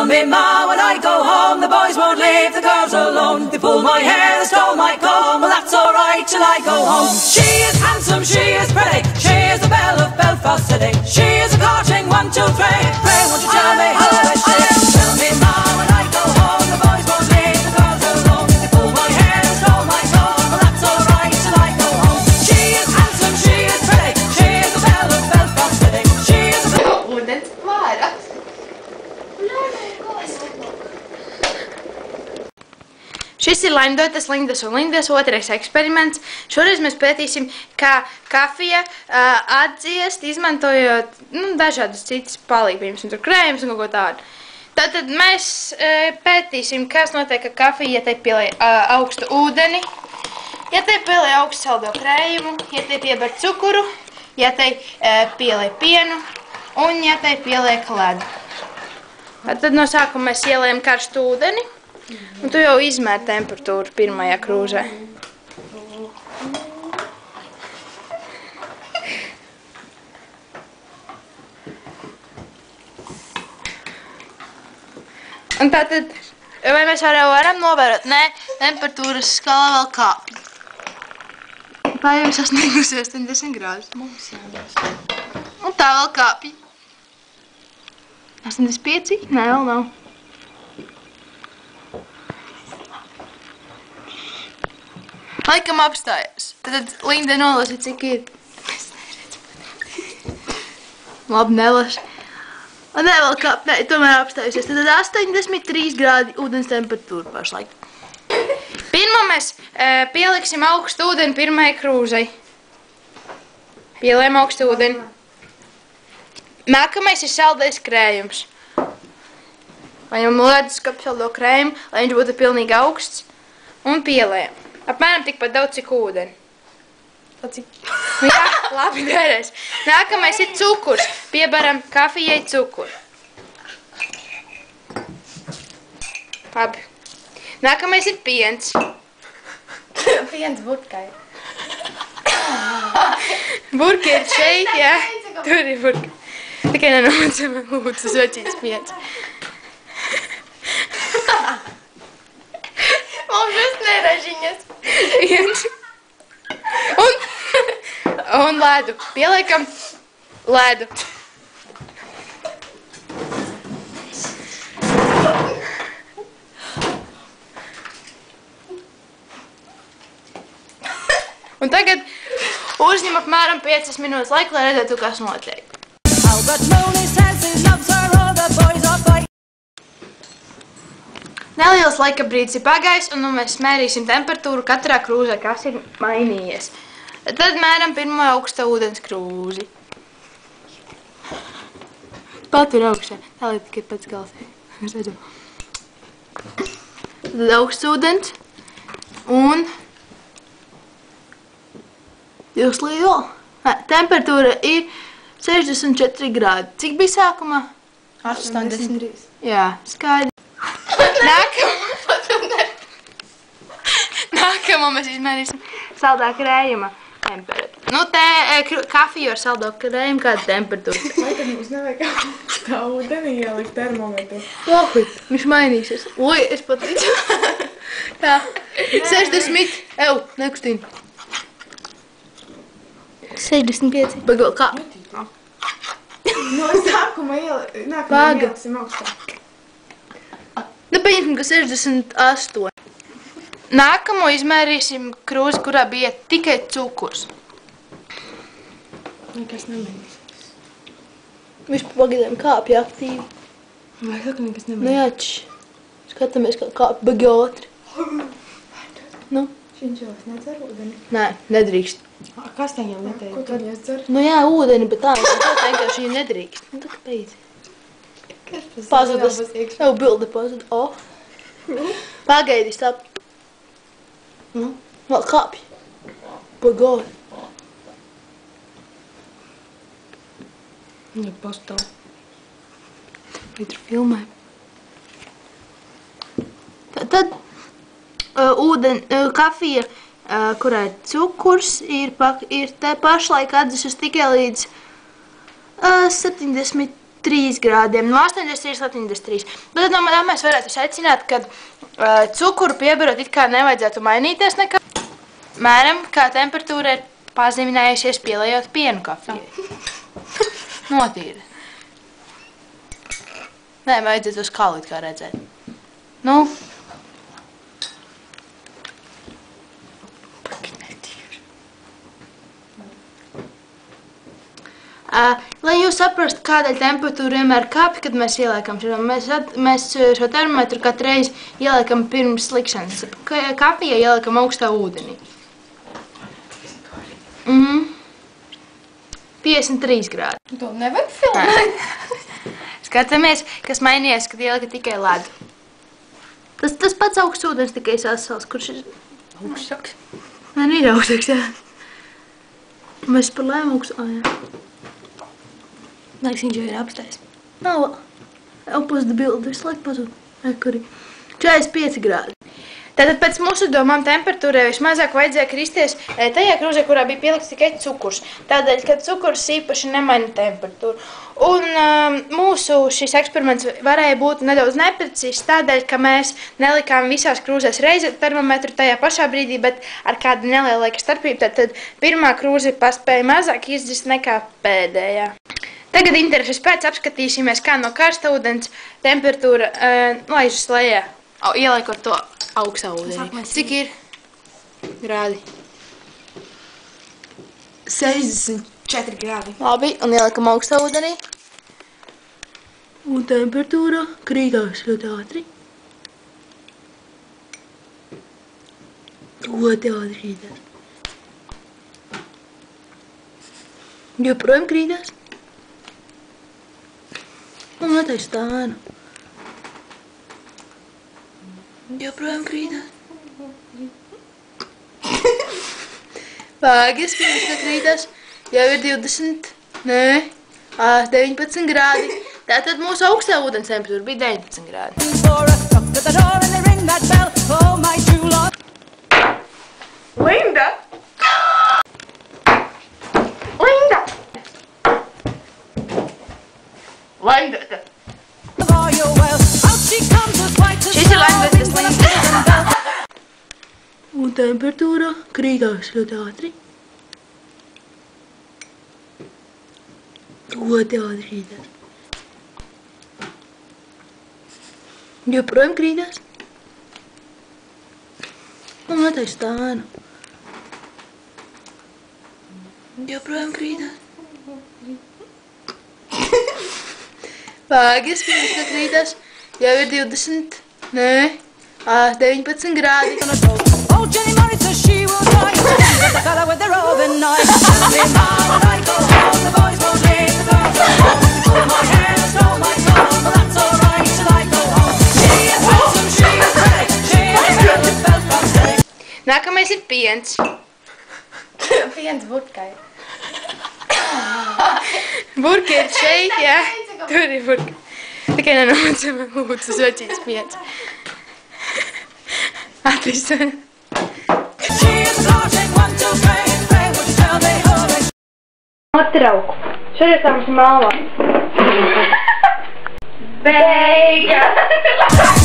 me ma, when I go home, the boys won't leave the girls alone. They pull my hair, they stole my comb, well that's alright till I go home. She is handsome, she is pretty, she is the belle of Belfast City. She is a courting 1, 2, 3. Pray won't you tell me how is she? Tell me ma, when I go home, the boys won't leave the girls alone. They pull my hair, they stole my comb, well that's alright till I go home. She is handsome, she is pretty, she is the belle of Belfast City. She is a... Ūdens vārā. Šis ir laimdotas Lindas un Lindas otrais eksperiments. Šoreiz mēs pētīsim, kā kafija atdziest, izmantojot dažādas citas palīdzības, un tur krējums un kaut ko tādu. Tātad mēs pētīsim, kas notiek ar kafiju, ja te pielej augstu ūdeni, ja te pielej augstu saldo krējumu, ja te pieber cukuru, ja te pielej pienu un ja te pieliek ledu. Tad no sākuma mēs ielējam karstu ūdeni. Un tu jau izmēri temperatūru pirmajā krūzē. Un tātad, vai mēs varam novērot? Nē, temperatūras skala vēl kāpj. Tā jau ir sasniegusi 80 grādus. Mums jādos. Un tā vēl kāpj. 85? Nē, vēl nav. Laikam apstājas. Tad Linda nolasi, cik ir. Es neredzu. Labi, nelasi. Nē, vēl kā, nē, tomēr apstājusies. Tad 83 grādi ūdens temperatūra pašlaik. Pirmā mēs pieliksim augstu ūdeni pirmajai krūzei. Pielējam augstu ūdeni. Nākamais ir saldais krējums. Paņemam leduskapi saldo krējumu, lai viņš būtu pilnīgi augsts. Un pielējam. Apmēram tikpat daudz, cik ūdeni. Cik? Jā, labi, derēs. Nākamais ir cukurs. Piebaram kafijai cukuru. Labi. Nākamais ir piens. Piens burkai. Burka ir šeit, jā. Tur ir burka. Tikai nenomacam lūdzu svecītas piens. Mums šis neražiņas. Piens. Un ledu. Pieliekam ledu. Un tagad uzņem apmēram 5 minūtes laika, lai redzētu, kas notiek. Neliels laika brīdis ir pagājis, un nu mēs mērīsim temperatūru katrā krūzē, kas ir mainījies. Tad mēram pirmo augsta ūdens krūzi. Patur augšā. Tā lieta tikai pēc galsē. Es redzu. Tad augsts ūdens. Un 2 līdz vēl. Temperatūra ir 64 grādi. Cik bija sākumā? 83. Jā, skaidri. Nākamo mēs izmērīsim saldā krējuma temperatūru. Nu, te kafiju ar saldo krējumu kāda temperatūra. Laikam mums nevajag tā ūdeni ielikt termometru. Labi, viņš mainīsies. Oi, es pat ticu. Tā, 60. Ew, nekustīni. 65. Baga vēl kā? No sākuma ieliksim augstāk. Nu, paņemsim, ka 68. Nākamo izmērīsim krūzi, kurā bija tikai cukurs. Nekas nemainīsies. Viņš pagadiem kāpja aktīvi. Vai saka, nekas Nu nemainīsies? jā, skatāmies, kā kāpja bagi ātri. Nu? Viņš jau nedzer ūdeni. Nē, nedrīkst. Kas tajām neteikt? Ko tad iedzer? Nu jā, ūdeni, bet tā, vienkārši viņa nedrīkst. Nu, tā kāpēc? Pazudas. Jau bilde pazuda. O. Pagaidi, stop. Nu, vēl kāpj. Pagāj. Ja pastāv. Vai tur filmē? Tad kafija, kurā ir cukurs, ir te pašlaik atdzisus tikai līdz 73 3 grādiem, no 83 līdz 73. Bet tad no mēs varētu secināt, ka cukuru piebarot it kā nevajadzētu mainīties nekā. Mēram, kā temperatūra ir pazeminājusies pielējot pienu kafijai. Notīri. Nē, vajadzētu uz kalu it kā redzēt. Nu. Lai jūs saprastu, kādēļ temperatūra vienmēr kāpj, kad mēs ieliekam šo. Mēs šo termometru katru reizi ieliekam pirms likšanas. Kafijai ieliekam augstā ūdenī. 53 grādi. To nevajag filmēt. Skatāmies, kas mainījies, kad ielika tikai ledu. Tas pats augsts ūdens, tikai sasals, kurš ir Augstāks. Nē, ir augstāks, jā. Mēs par lēmu augstu, jā. Liekas, viņš jau ir apstais. Nav, opuzda bildi visu laiku pazūd. Kuri 45 grādi. Tātad pēc mūsu domām temperatūrai vismazāk vajadzēja kristies tajā krūzē, kurā bija pielikts tikai cukurs. Tādēļ, ka cukurs īpaši nemaina temperatūru. Un mūsu šis eksperiments varēja būt nedaudz neprecīzs, tādēļ, ka mēs nelikām visās krūzēs reizi termometru tajā pašā brīdī, bet ar kādu nelielu laika starpību. Tad pirmā krūze paspēja mazāk izdzist nekā pēdējā. Tagad intereses pēc apskatīsimies, kā no karsta ūdens temperatūra laižas lejā, ieliekot to augstā ūdenī. Cik ir grādi? 64 grādi. Labi, un ieliekam augstā ūdenī. Un temperatūra krītās ļoti ātri. Ļoti ātri krītās. Joprojām krītās. Un atais stānu. Joprojām krītās. Vāgies, pirms krītās. Jau ir 20, nē, 19 grādi. Tātad mūsu augstā ūdens temperatūra bija 19 grādi. Linda! Laimdota. Šis ir laimdotas Linda. Un temperatūra krītās ļoti ātri. Ļoti ātri krītās. Joprojām krītās. Un atais stānu. Joprojām krītās. Vāgies, pirms krītās. Jau ir 20, nē, 19 grādi. Oh, Jenny Murray says she will die. The fella with the roving knife. Every man when I go home, the boys won't leave the girls alone. Pull my hair and stole my comb, but that's alright till I go home. She is handsome, she is pretty, she is belle with Belfast City. Nākamais ir piens. Piens burkai. Burka ir šeit, jā. Tur ir burka. Tikai nenomacam lūdzu soķīts piens. Atvisam. She is starting 1, 2, 3, would you tell me hurry? Atrauku. Šodien tā mums ir malvā. Beigas!